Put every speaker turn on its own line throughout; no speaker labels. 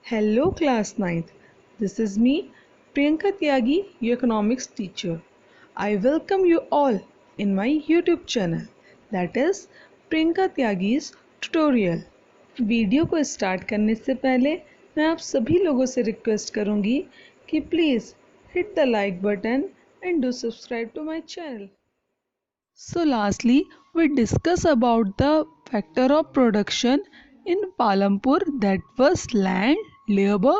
Hello, class ninth. This is me, Priyanka Tyagi, your economics teacher. I welcome you all in my YouTube channel, that is Priyanka Tyagi's tutorial. Video को start करने से पहले मैं आप सभी लोगों से रिक्वेस्ट करूंगी कि please hit the like button and do subscribe to my channel. So lastly, we discuss about the factor of production in Palampur, that was land, labor,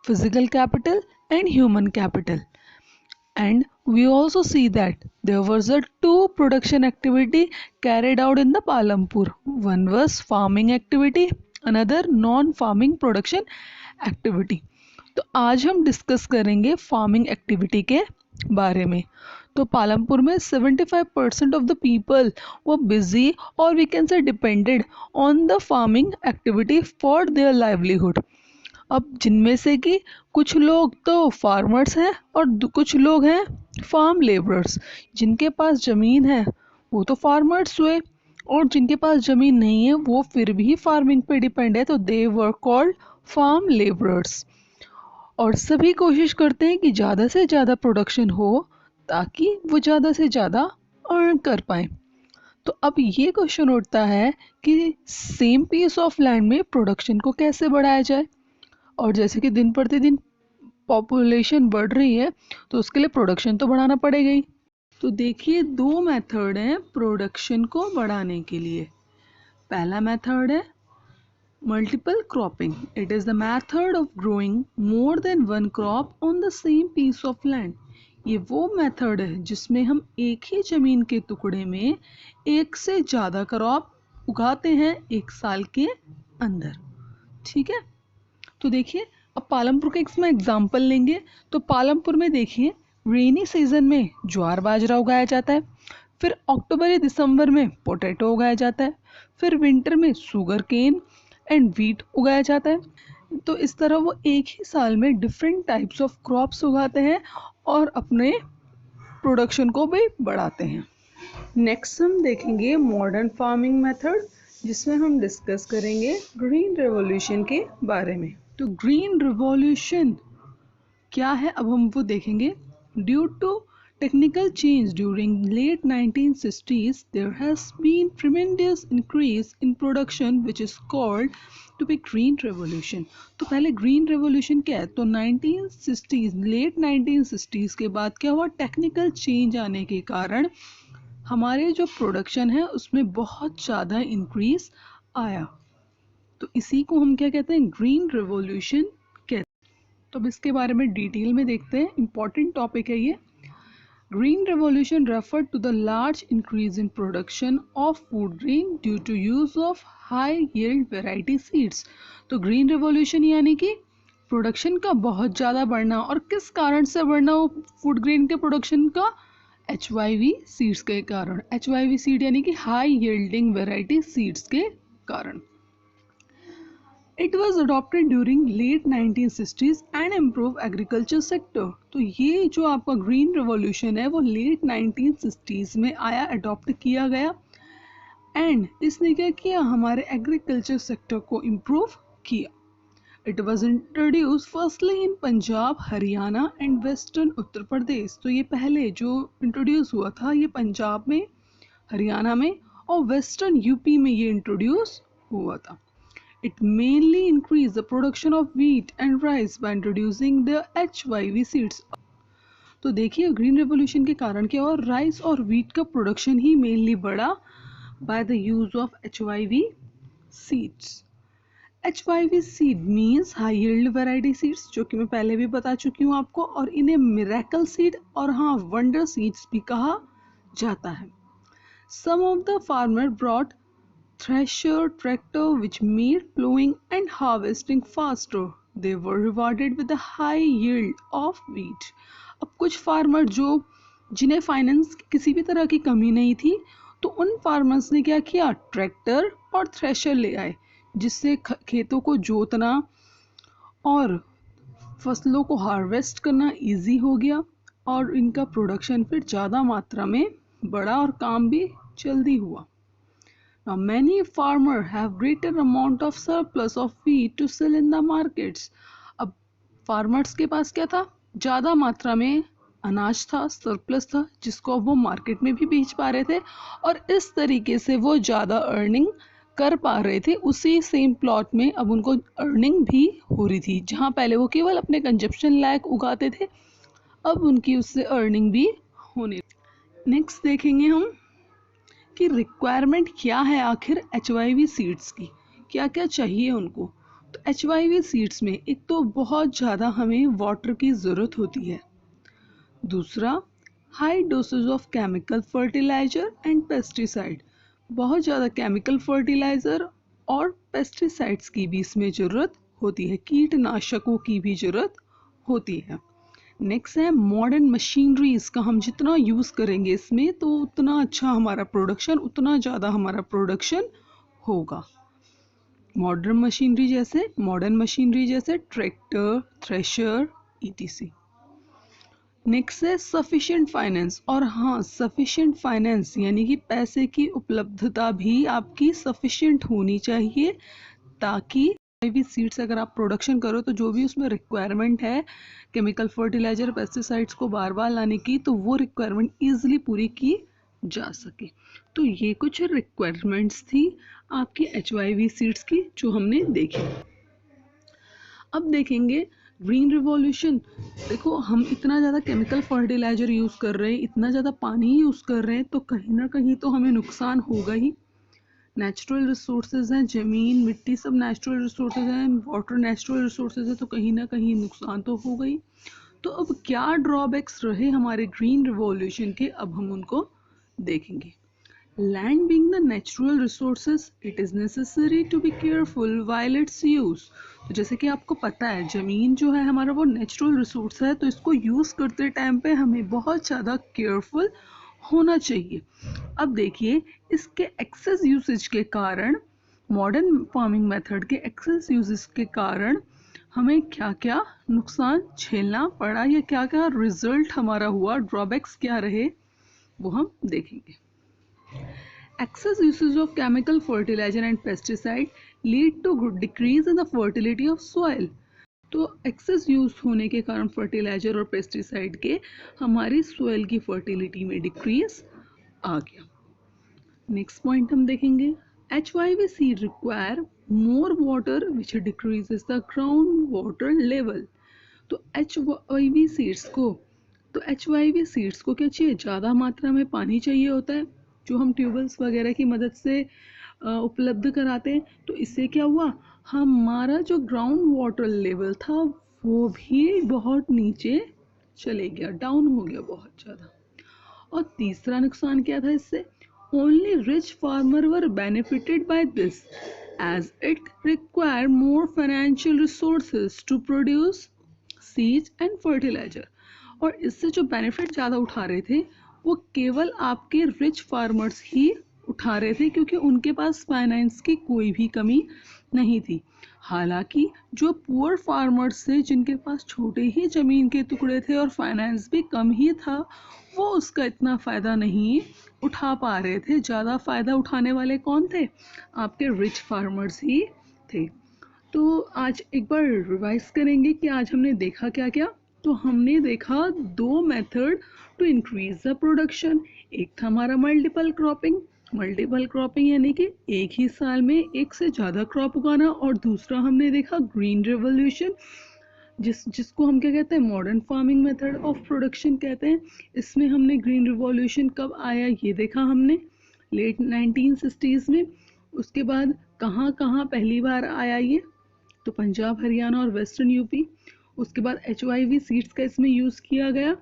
physical capital and human capital. And we also see that there was a two production activity carried out in the Palampur. One was farming activity, another non-farming production activity. तो आज हम discuss करेंगे farming activity के बारे में। तो पालमपुर में 75% of the people वो बिजी और we can say depended on the farming activity for their livelihood. अब जिनमें से कि कुछ लोग तो फार्मर्स हैं और कुछ लोग हैं फार्म लेबरर्स। जिनके पास ज़मीन है वो तो फार्मर्स हुए और जिनके पास ज़मीन नहीं है वो फिर भी फार्मिंग पे डिपेंड है, तो दे वर कॉल्ड फार्म लेबरर्स। और सभी कोशिश करते हैं कि ज़्यादा से ज़्यादा प्रोडक्शन हो ताकि वो ज़्यादा से ज़्यादा अर्न कर पाएँ। तो अब ये क्वेश्चन उठता है कि सेम पीस ऑफ लैंड में प्रोडक्शन को कैसे बढ़ाया जाए। और जैसे कि दिन प्रतिदिन पॉपुलेशन बढ़ रही है तो उसके लिए प्रोडक्शन तो बढ़ाना पड़ेगा ही। तो देखिए दो मेथड हैं प्रोडक्शन को बढ़ाने के लिए। पहला मेथड है Multiple cropping. It is the method of growing more than one crop on the same piece of land. ये वो मेथड है जिसमें हम एक ही ज़मीन के टुकड़े में एक से ज़्यादा क्रॉप उगाते हैं एक साल के अंदर। ठीक है, तो देखिए अब पालमपुर का इसमें एग्जाम्पल लेंगे। तो पालमपुर में देखिए रेनी सीजन में ज्वार बाजरा उगाया जाता है, फिर अक्टूबर या दिसंबर में पोटैटो उगाया जाता है, फिर विंटर में शुगर केन एंड वीट उगाया जाता है। तो इस तरह वो एक ही साल में डिफरेंट टाइप्स ऑफ क्रॉप्स उगाते हैं और अपने प्रोडक्शन को भी बढ़ाते हैं। नेक्स्ट हम देखेंगे मॉडर्न फार्मिंग मेथड, जिसमें हम डिस्कस करेंगे ग्रीन रेवोल्यूशन के बारे में। तो ग्रीन रिवॉल्यूशन क्या है अब हम वो देखेंगे। Due to technical change during late 1960s, there has been tremendous increase in production which is called to be green revolution. तो पहले green revolution क्या है, तो 1960s लेट 1960s के बाद क्या हुआ, टेक्निकल चेंज आने के कारण हमारे जो प्रोडक्शन है उसमें बहुत ज़्यादा इंक्रीज आया। तो इसी को हम क्या कहते हैं, ग्रीन रेवोल्यूशन कहते हैं। तो अब इसके बारे में डिटेल में देखते हैं, इंपॉर्टेंट टॉपिक है ये। Green Revolution referred to the large increase in production of food grain due to use of high yield variety seeds. तो Green Revolution यानी कि प्रोडक्शन का बहुत ज़्यादा बढ़ना, और किस कारण से बढ़ना वो फूड ग्रेन के प्रोडक्शन का, HYV सीड्स के कारण। HYV सीड यानी कि हाई यील्डिंग वेराइटी सीड्स के कारण। It was adopted during late 1960s and improved agriculture sector. तो ये जो आपका ग्रीन रिवॉल्यूशन है वो लेट 1960s में आया, अडॉप्ट किया गया एंड इसने क्या किया, हमारे एग्रीकल्चर सेक्टर को इम्प्रूव किया। It was introduce firstly in Punjab, Haryana and western Uttar Pradesh. तो ये पहले जो इंट्रोड्यूस हुआ था ये पंजाब में, हरियाणा में और वेस्टर्न यूपी में ये इंट्रोड्यूस हुआ था। It mainly increased the production of wheat and rice by introducing the HYV seeds. तो देखिए ग्रीन रेवोल्यूशन के कारण क्या हुआ, राइस और व्हीट का प्रोडक्शन ही मेनली बढ़ा by the use of HYV seeds. HYV seed means high yield variety seeds, जो कि मैं पहले भी बता चुकी हूँ आपको, और इन्हें मिरेकल सीड और हाँ वंडर सीड्स भी कहा जाता है। Some of the farmer brought thresher tractor which made plowing and harvesting faster. They were rewarded with a high yield of wheat. अब कुछ फार्मर जिन्हें फाइनेंस की किसी भी तरह की कमी नहीं थी, तो उन फार्मर्स ने क्या किया, ट्रैक्टर और थ्रेशर ले आए, जिससे खेतों को जोतना और फसलों को हार्वेस्ट करना इजी हो गया और इनका प्रोडक्शन फिर ज़्यादा मात्रा में बढ़ा और काम भी जल्दी हुआ। Now many farmers have greater amount of surplus of wheat to sell in the markets. अब फार्मर्स के पास क्या था, ज़्यादा मात्रा में अनाज था, सरप्लस था, जिसको अब वो मार्केट में भी बेच पा रहे थे और इस तरीके से वो ज़्यादा अर्निंग कर पा रहे थे। उसी सेम प्लॉट में अब उनको अर्निंग भी हो रही थी। जहाँ पहले वो केवल अपने कंजप्शन लायक उगाते थे, अब उनकी उससे अर्निंग भी होने। नेक्स्ट देखेंगे हम कि रिक्वायरमेंट क्या है आखिर HYV सीड्स की, क्या क्या चाहिए उनको। तो HYV सीड्स में एक तो बहुत ज़्यादा हमें वाटर की ज़रूरत होती है, दूसरा high dosage of chemical fertiliser and pesticide, बहुत ज़्यादा केमिकल फर्टिलाइज़र और पेस्टिसाइड्स की भी इसमें ज़रूरत होती है, कीटनाशकों की भी ज़रूरत होती है। नेक्स्ट है मॉडर्न मशीनरीज का हम जितना यूज़ करेंगे इसमें तो उतना अच्छा हमारा प्रोडक्शन, उतना ज़्यादा हमारा प्रोडक्शन होगा। मॉडर्न मशीनरी जैसे ट्रैक्टर, थ्रेशर, ETC। नेक्स्ट है सफिशिएंट फाइनेंस, और हाँ सफिशिएंट फाइनेंस यानी कि पैसे की उपलब्धता भी आपकी सफिशिएंट होनी चाहिए, ताकि भी सीड्स अगर आप प्रोडक्शन करो तो जो भी उसमें रिक्वायरमेंट है केमिकल फर्टिलाइजर पेस्टिसाइड्स को बार बार लाने की, तो वो रिक्वायरमेंट ईजिली पूरी की जा सके। तो ये कुछ रिक्वायरमेंट्स थी आपकी HYV सीड्स की जो हमने देखी। अब देखेंगे ग्रीन रिवॉल्यूशन। देखो हम इतना ज़्यादा केमिकल फर्टिलाइजर यूज़ कर रहे हैं, इतना ज़्यादा पानी यूज़ कर रहे हैं, तो कहीं ना कहीं तो हमें नुकसान होगा ही। नेचुरल रिसोर्सेज हैं, ज़मीन मिट्टी सब नेचुरल रिसोर्सेज हैं, वाटर नेचुरल रिसोर्सेज है, तो कहीं ना कहीं नुकसान तो होगा ही। तो अब क्या ड्रॉबैक्स रहे हमारे ग्रीन रिवॉल्यूशन के, अब हम उनको देखेंगे। Land being the natural resources, it is necessary to be careful while its use। तो जैसे कि आपको पता है ज़मीन जो है हमारा वो नेचुरल रिसोर्स है, तो इसको यूज़ करते टाइम पे हमें बहुत ज़्यादा केयरफुल होना चाहिए। अब देखिए इसके एक्सेस यूसेज के कारण, मॉडर्न फार्मिंग मेथड के एक्सेस यूसेज के कारण हमें क्या क्या नुकसान झेलना पड़ा या क्या क्या रिजल्ट हमारा हुआ, ड्रॉबैक्स क्या रहे, वो हम देखेंगे। Excess usage of chemical fertilizer and pesticide lead to decrease in the fertility of soil। तो एक्सेस यूज होने के कारण फर्टिलाइजर और पेस्टिसाइड के हमारी सोइल की फर्टिलिटी में डिक्रीज आ गया। नेक्स्ट पॉइंट हम देखेंगे, HYV seed require more water which decreases the ground water level. तो HYV सीड्स को क्या चाहिए, ज़्यादा मात्रा में पानी चाहिए होता है, जो हम ट्यूबवेल्स वगैरह की मदद से उपलब्ध कराते हैं। तो इससे क्या हुआ, हमारा जो ग्राउंड वाटर लेवल था वो भी बहुत नीचे चले गया, डाउन हो गया बहुत ज़्यादा। और तीसरा नुकसान क्या था इससे, only rich farmer were benefited by this as it require more financial resources to produce seeds and fertilizer. और इससे जो बेनिफिट ज़्यादा उठा रहे थे वो केवल आपके रिच फार्मर्स ही उठा रहे थे, क्योंकि उनके पास फाइनेंस की कोई भी कमी नहीं थी। हालांकि जो पुअर फार्मर्स थे, जिनके पास छोटे ही ज़मीन के टुकड़े थे और फाइनेंस भी कम ही था, वो उसका इतना फ़ायदा नहीं उठा पा रहे थे। ज़्यादा फ़ायदा उठाने वाले कौन थे, आपके रिच फार्मर्स ही थे। तो आज एक बार रिवाइज करेंगे कि आज हमने देखा क्या क्या। तो हमने देखा दो method to increase the production. एक था हमारा मल्टीपल क्रॉपिंग यानी कि एक ही साल में एक से ज़्यादा क्रॉप उगाना, और दूसरा हमने देखा ग्रीन रेवोल्यूशन, जिसको हम क्या कहते हैं, modern farming method of production कहते हैं। इसमें हमने ग्रीन रिवॉल्यूशन कब आया ये देखा हमने, लेट 1960s में। उसके बाद कहाँ कहाँ पहली बार आया ये, तो पंजाब, हरियाणा और वेस्टर्न यूपी। उसके बाद HYV सीड्स का इसमें यूज़ किया गया।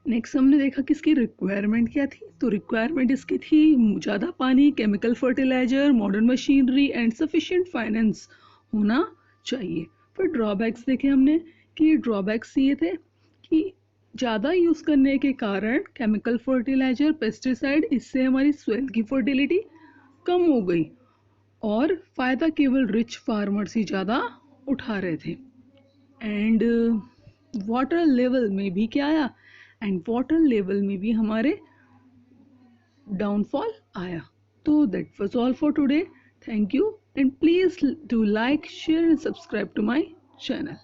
नेक्स्ट हमने देखा कि इसकी रिक्वायरमेंट क्या थी, तो रिक्वायरमेंट इसकी थी ज़्यादा पानी, chemical fertilizer, modern machinery and sufficient finance होना चाहिए। फिर ड्रॉबैक्स देखे हमने कि ड्रॉबैक्स ये थे कि ज़्यादा यूज़ करने के कारण केमिकल फर्टिलाइजर, पेस्टिसाइड, इससे हमारी सॉइल की फर्टिलिटी कम हो गई और फ़ायदा केवल रिच फार्मर्स ही ज़्यादा उठा रहे थे। एंड वाटर लेवल में भी क्या आया, एंड वाटर लेवल में भी हमारे डाउनफॉल आया। So that was all for today. Thank you, and please do like, share, and subscribe to my channel.